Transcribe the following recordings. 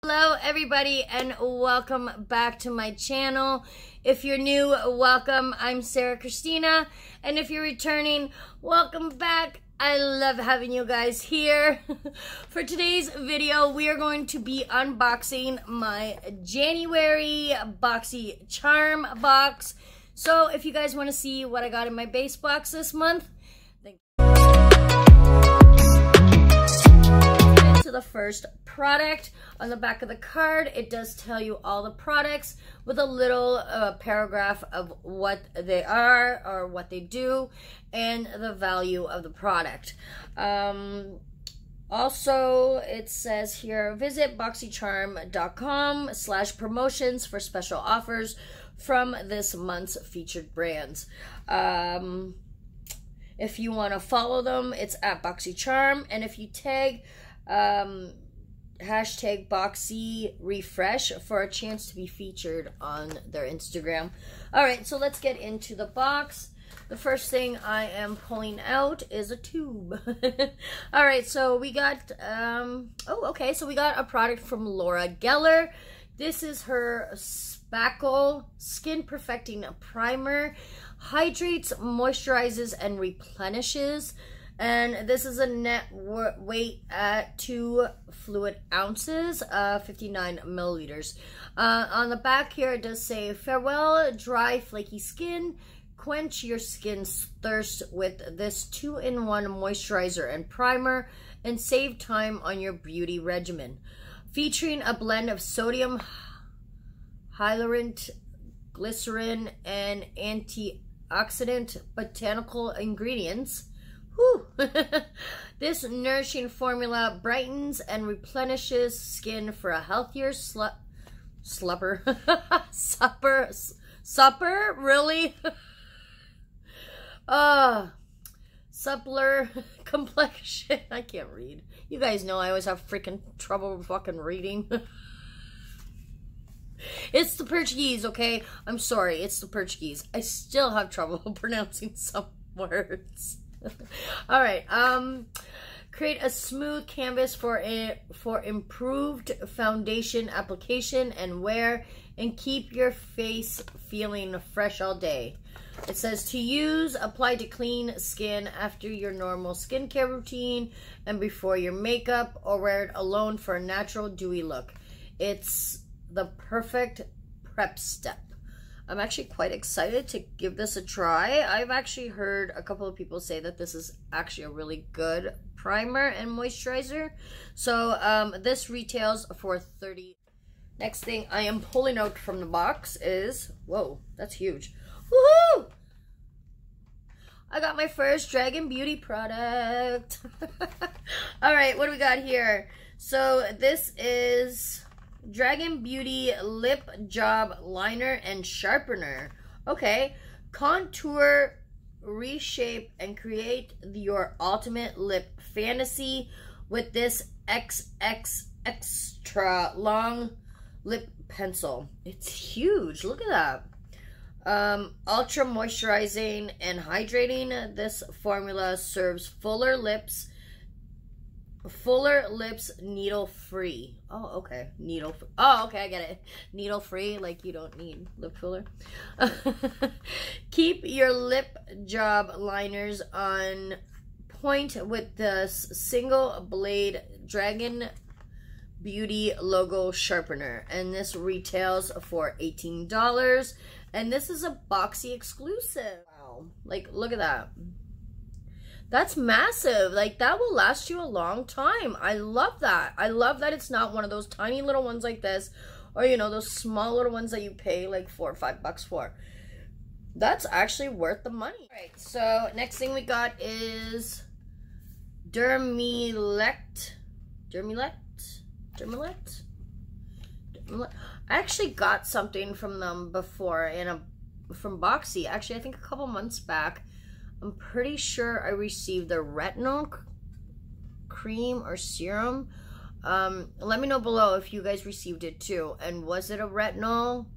Hello everybody and welcome back to my channel. If you're new, welcome. I'm Sarah Christina, and if you're returning, welcome back. I love having you guys here. For today's video, we are going to be unboxing my January Boxycharm box. So if you guys want to see what I got in my base box this month, to the first product. On the back of the card, it does tell you all the products with a little paragraph of what they are or what they do and the value of the product. Also, it says here, visit boxycharm.com/promotions for special offers from this month's featured brands. If you want to follow them, it's at Boxycharm, and if you tag hashtag BoxyRefresh for a chance to be featured on their Instagram. Alright, so let's get into the box. The first thing I am pulling out is a tube. Alright, so we got so we got a product from Laura Geller. This is her Spackle Skin Perfecting Primer. Hydrates, moisturizes, and replenishes. And this is a net weight at 2 fluid ounces, 59 milliliters. On the back here, it does say, farewell dry, flaky skin. Quench your skin's thirst with this 2-in-1 moisturizer and primer, and save time on your beauty regimen. Featuring a blend of sodium hyaluronic, glycerin, and antioxidant botanical ingredients. Whew. This nourishing formula brightens and replenishes skin for a healthier supper, really? Suppler complexion. I can't read. You guys know I always have freaking trouble fucking reading. It's the Portuguese, okay? I'm sorry, it's the Portuguese. I still have trouble pronouncing some words. All right, create a smooth canvas for improved foundation application and wear, and keep your face feeling fresh all day. It says to use, apply to clean skin after your normal skincare routine and before your makeup, or wear it alone for a natural dewy look. It's the perfect prep step. I'm actually quite excited to give this a try. I've actually heard a couple of people say that this is actually a really good primer and moisturizer. So this retails for $30. Next thing I am pulling out from the box is, whoa, that's huge. Woohoo! I got my first Dragon Beauty product. All right, what do we got here? So this is Dragon Beauty Lip Job Liner and Sharpener. Okay. Contour, reshape, and create your ultimate lip fantasy with this XX extra long lip pencil. It's huge. Look at that. Ultra moisturizing and hydrating. This formula serves fuller lips, needle free. Oh, okay. Needle free. Oh, okay, I get it. Needle free, like you don't need lip filler. Keep your lip job liners on point with the single blade Dragon Beauty logo sharpener, and this retails for $18, and this is a Boxy exclusive. Wow, like look at that. That's massive. Like, that will last you a long time. I love that. I love that it's not one of those tiny little ones like this, or, you know, those small little ones that you pay like $4 or $5 for. That's actually worth the money. All right, so next thing we got is Dermilect. I actually got something from them before from Boxy. Actually, I think a couple months back. I'm pretty sure I received the retinol cream or serum. Let me know below if you guys received it too. And was it a retinol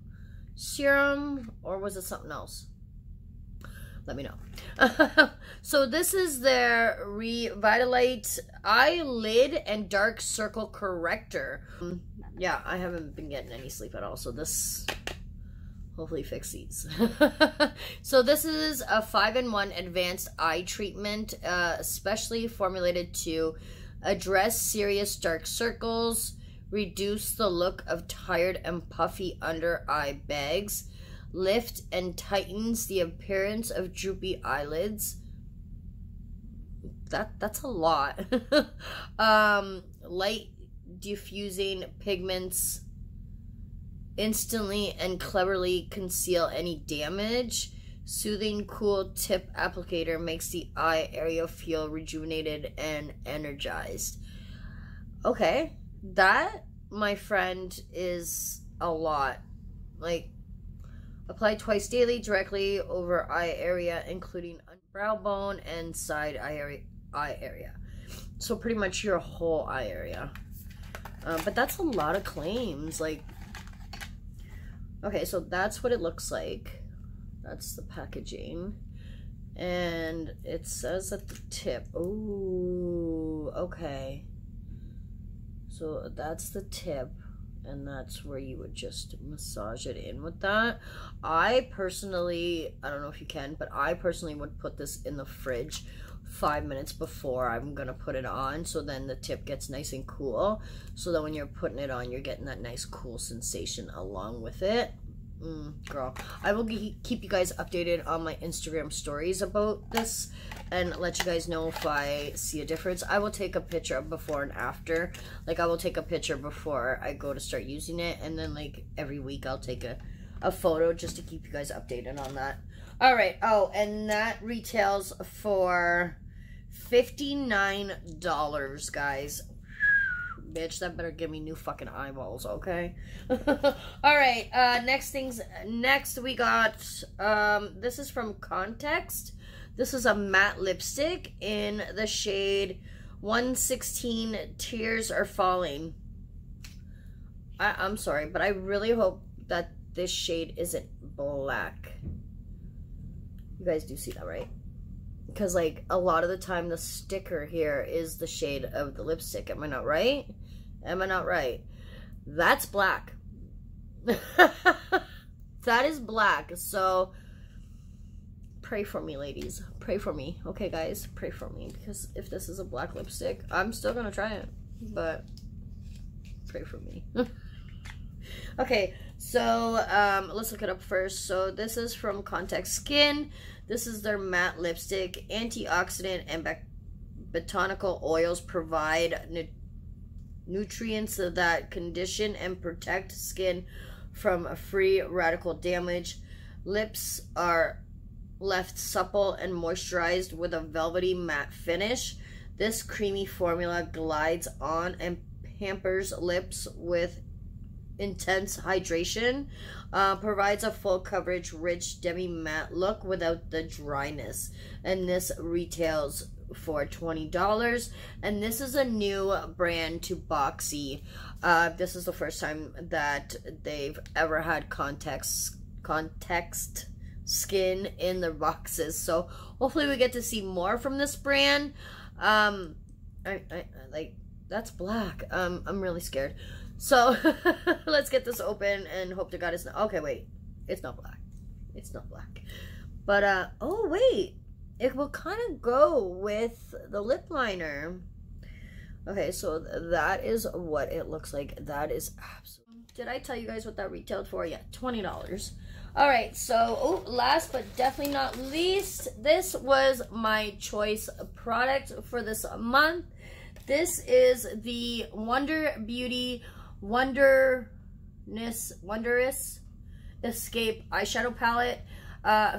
serum or was it something else? Let me know. So this is their Revitalize Eyelid and Dark Circle Corrector. yeah, I haven't been getting any sleep at all, so this hopefully fix these. So this is a 5-in-1 advanced eye treatment, especially formulated to address serious dark circles, reduce the look of tired and puffy under eye bags, lift and tightens the appearance of droopy eyelids. That's a lot. Light diffusing pigments instantly and cleverly conceal any damage. Soothing cool tip applicator makes the eye area feel rejuvenated and energized. Okay, that, my friend, is a lot. Like, apply twice daily directly over eye area, including brow bone and side eye area. So pretty much your whole eye area. But that's a lot of claims. Like, okay, so that's what it looks like. That's the packaging. And it says at the tip. Ooh, okay. So that's the tip. And that's where you would just massage it in with that. I personally, I don't know if you can, but I personally would put this in the fridge 5 minutes before I'm gonna put it on, so then the tip gets nice and cool, so that when you're putting it on, you're getting that nice cool sensation along with it. Girl, I will keep you guys updated on my Instagram stories about this and let you guys know if I see a difference. I will take a picture of before and after. Like, I will take a picture before I go to start using it, and then like every week I'll take a photo just to keep you guys updated on that. All right. Oh, and that retails for $59, guys. Bitch, that better give me new fucking eyeballs, okay? All right, next we got, this is from Context. This is a matte lipstick in the shade 116, Tears Are Falling. I'm sorry, but I really hope that this shade isn't black. You guys do see that, right? Because, like, a lot of the time the sticker here is the shade of the lipstick. Am I not right? Am I not right? That's black. That is black. So, pray for me, ladies. Pray for me. Okay, guys? Pray for me. Because if this is a black lipstick, I'm still going to try it. But, pray for me. Okay, so, let's look it up first. So, this is from Context Skin. This is their matte lipstick. Antioxidant and botanical oils provide nutrients that condition and protect skin from free radical damage. Lips are left supple and moisturized with a velvety matte finish. This creamy formula glides on and pampers lips with intense hydration, provides a full coverage, rich demi-matte look without the dryness. And this retails for $20. And this is a new brand to Boxy. This is the first time that they've ever had Context Skin in their boxes. So hopefully we get to see more from this brand. Like, that's black. I'm really scared. So, let's get this open and hope to God it's not... Okay, wait. It's not black. It's not black. But, oh, wait. It will kind of go with the lip liner. Okay, so that is what it looks like. That is absolutely... Did I tell you guys what that retailed for? Yeah, $20. Alright, so, last but definitely not least, this was my choice product for this month. This is the Wonder Beauty Wondrous Escape eyeshadow palette,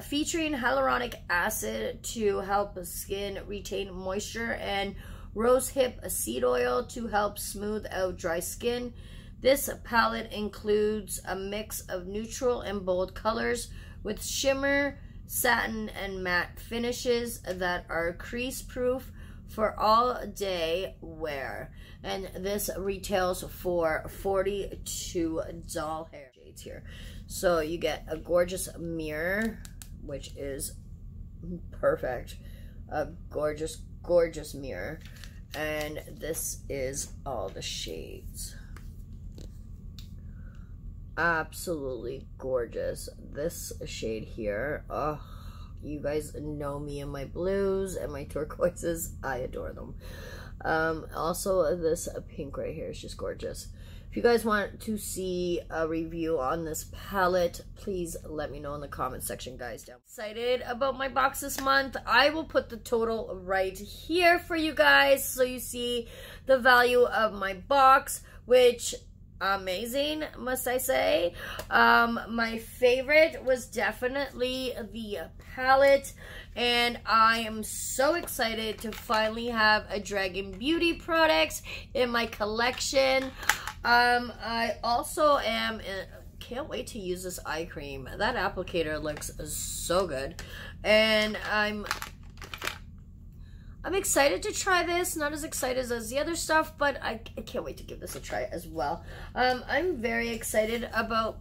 featuring hyaluronic acid to help skin retain moisture and rosehip seed oil to help smooth out dry skin. This palette includes a mix of neutral and bold colors with shimmer, satin, and matte finishes that are crease proof for all day wear. And this retails for $42 shades here. So you get a gorgeous mirror, which is perfect. A gorgeous, gorgeous mirror. And this is all the shades. absolutely gorgeous. This shade here, oh, you guys know me and my blues and my turquoises. I adore them. Also, this pink right here is just gorgeous. If you guys want to see a review on this palette, please let me know in the comment section, guys. Excited about my box this month. I will put the total right here for you guys so you see the value of my box, which amazing, must I say. My favorite was definitely the palette, and I am so excited to finally have a Dragon Beauty product in my collection. I also can't wait to use this eye cream. That applicator looks so good, and I'm excited to try this. Not as excited as the other stuff, but I can't wait to give this a try as well. I'm very excited about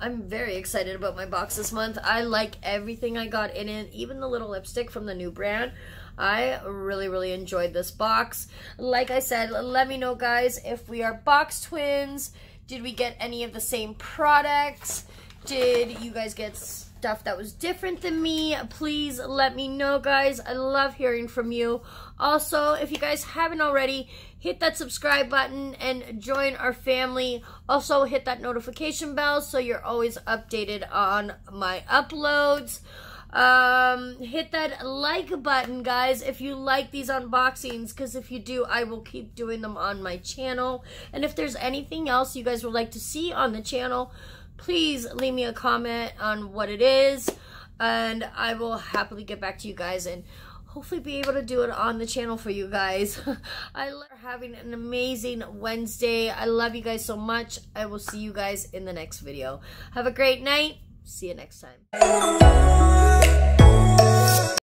my box this month. I like everything I got in it, even the little lipstick from the new brand. I really enjoyed this box. Like I said, let me know, guys, if we are box twins. Did we get any of the same products? Did you guys get stuff that was different than me? Please let me know, guys. I love hearing from you. Also, if you guys haven't already, hit that subscribe button and join our family. Also, hit that notification bell so you're always updated on my uploads. Hit that like button, guys, if you like these unboxings, because if you do, I will keep doing them on my channel. And if there's anything else you guys would like to see on the channel, please leave me a comment on what it is, and I will happily get back to you guys and hopefully be able to do it on the channel for you guys. I love having an amazing Wednesday. I love you guys so much. I will see you guys in the next video. Have a great night. See you next time.